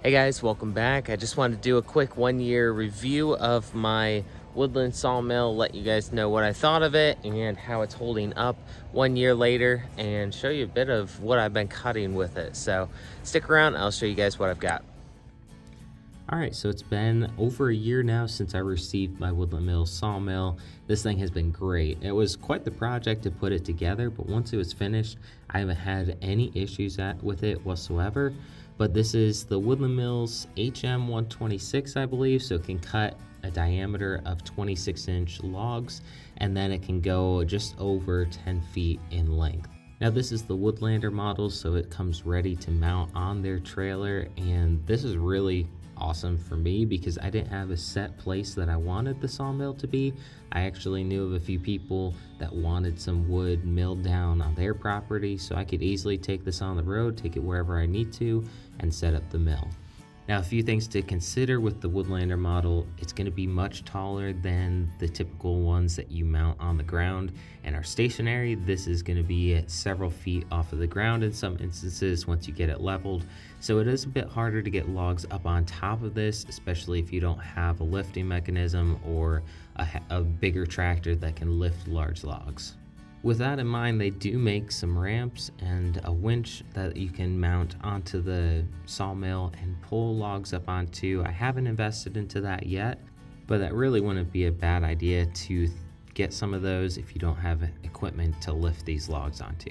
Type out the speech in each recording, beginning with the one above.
Hey guys, welcome back. I just wanted to do a quick 1-year review of my Woodland sawmill, let you guys know what I thought of it and how it's holding up 1 year later, and show you a bit of what I've been cutting with it. So stick around, I'll show you guys what I've got. All right, so it's been over a year now since I received my Woodland Mills sawmill. This thing has been great. It was quite the project to put it together, but once it was finished, I haven't had any issues with it whatsoever. But this is the Woodland Mills HM126, I believe, so it can cut a diameter of 26-inch logs, and then it can go just over 10 feet in length. Now this is the Woodlander model, so it comes ready to mount on their trailer, and this is really awesome for me because I didn't have a set place that I wanted the sawmill to be. I actually knew of a few people that wanted some wood milled down on their property, so I could easily take this on the road, take it wherever I need to, and set up the mill. Now, a few things to consider with the Woodlander model: it's going to be much taller than the typical ones that you mount on the ground and are stationary. This is going to be at several feet off of the ground in some instances once you get it leveled. So it is a bit harder to get logs up on top of this, especially if you don't have a lifting mechanism or a bigger tractor that can lift large logs. With that in mind, they do make some ramps and a winch that you can mount onto the sawmill and pull logs up onto. I haven't invested into that yet, but that really wouldn't be a bad idea to get some of those if you don't have equipment to lift these logs onto.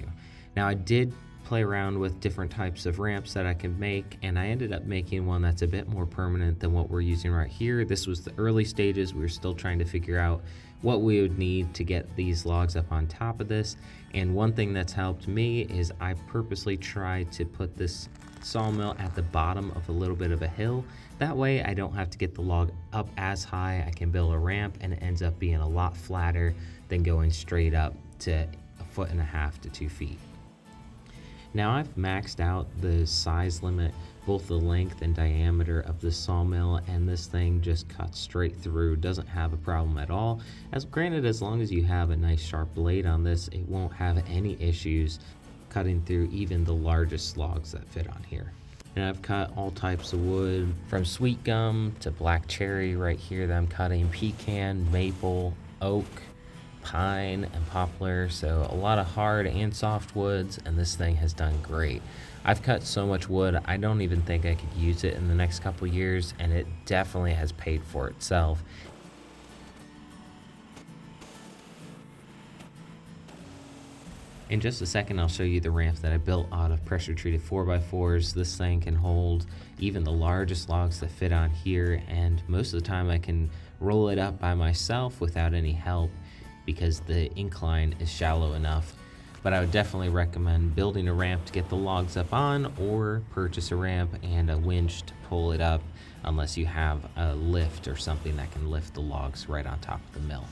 Now, I did play around with different types of ramps that I can make, and I ended up making one that's a bit more permanent than what we're using right here. This was the early stages. We were still trying to figure out what we would need to get these logs up on top of this. And one thing that's helped me is I purposely tried to put this sawmill at the bottom of a little bit of a hill. That way I don't have to get the log up as high. I can build a ramp, and it ends up being a lot flatter than going straight up to 1.5 to 2 feet. Now, I've maxed out the size limit, both the length and diameter of the sawmill, and this thing just cuts straight through, doesn't have a problem at all. As granted, as long as you have a nice sharp blade on this, it won't have any issues cutting through even the largest logs that fit on here. And I've cut all types of wood, from sweet gum to black cherry right here that I'm cutting, pecan, maple, oak, pine, and poplar. So a lot of hard and soft woods, and this thing has done great. I've cut so much wood, I don't even think I could use it in the next couple years, and it definitely has paid for itself. In just a second, I'll show you the ramp that I built out of pressure treated 4x4s. This thing can hold even the largest logs that fit on here, and most of the time I can roll it up by myself without any help because the incline is shallow enough. But I would definitely recommend building a ramp to get the logs up on, or purchase a ramp and a winch to pull it up, unless you have a lift or something that can lift the logs right on top of the mill.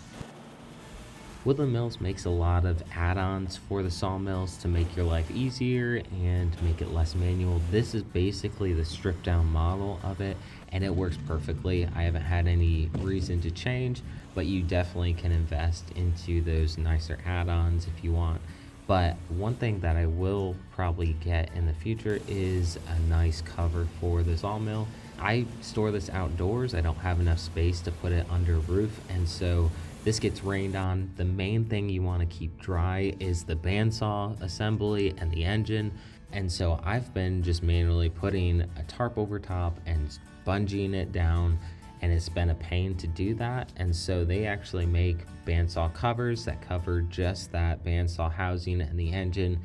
Woodland Mills makes a lot of add-ons for the sawmills to make your life easier and make it less manual. This is basically the stripped down model of it, and it works perfectly. I haven't had any reason to change, but you definitely can invest into those nicer add-ons if you want. But one thing that I will probably get in the future is a nice cover for the sawmill. I store this outdoors. I don't have enough space to put it under a roof, and so this gets rained on. The main thing you want to keep dry is the bandsaw assembly and the engine. And so I've been just manually putting a tarp over top and bungeeing it down, and it's been a pain to do that. And so they actually make bandsaw covers that cover just that bandsaw housing and the engine,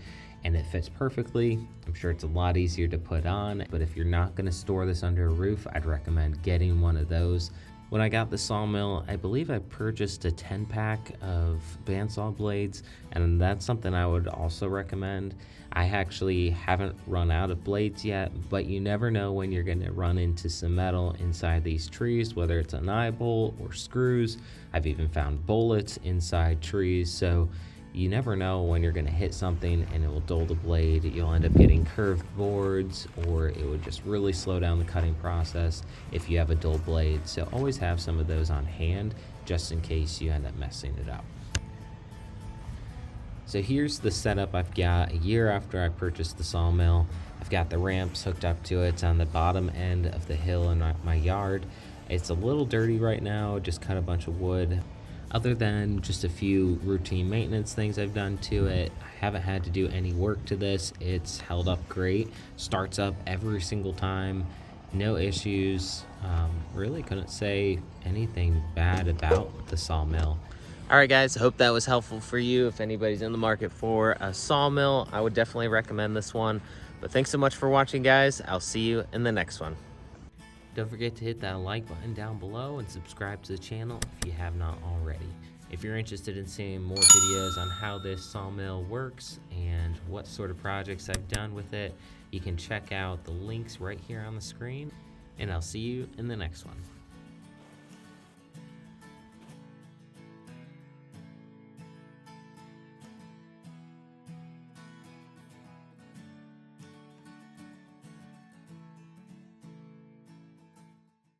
and it fits perfectly. I'm sure it's a lot easier to put on, but if you're not going to store this under a roof, I'd recommend getting one of those. When I got the sawmill, I believe I purchased a 10-pack of bandsaw blades, and that's something I would also recommend. I actually haven't run out of blades yet, but you never know when you're going to run into some metal inside these trees, whether it's an eye bolt or screws. I've even found bullets inside trees, so you never know when you're going to hit something and it will dull the blade. You'll end up getting curved boards, or it would just really slow down the cutting process if you have a dull blade. So always have some of those on hand just in case you end up messing it up. So here's the setup I've got a year after I purchased the sawmill. I I've got the ramps hooked up to it. It's on the bottom end of the hill in my yard. It's a little dirty right now, just cut a bunch of wood. Other than just a few routine maintenance things I've done to it, I haven't had to do any work to this. It's held up great, starts up every single time, no issues. Really couldn't say anything bad about the Sawmill. All right, guys, I hope that was helpful for you. If anybody's in the market for a Sawmill, I would definitely recommend this one. But thanks so much for watching, guys. I'll see you in the next one. Don't forget to hit that like button down below and subscribe to the channel if you have not already. If you're interested in seeing more videos on how this Sawmill works and what sort of projects I've done with it, you can check out the links right here on the screen, and I'll see you in the next one.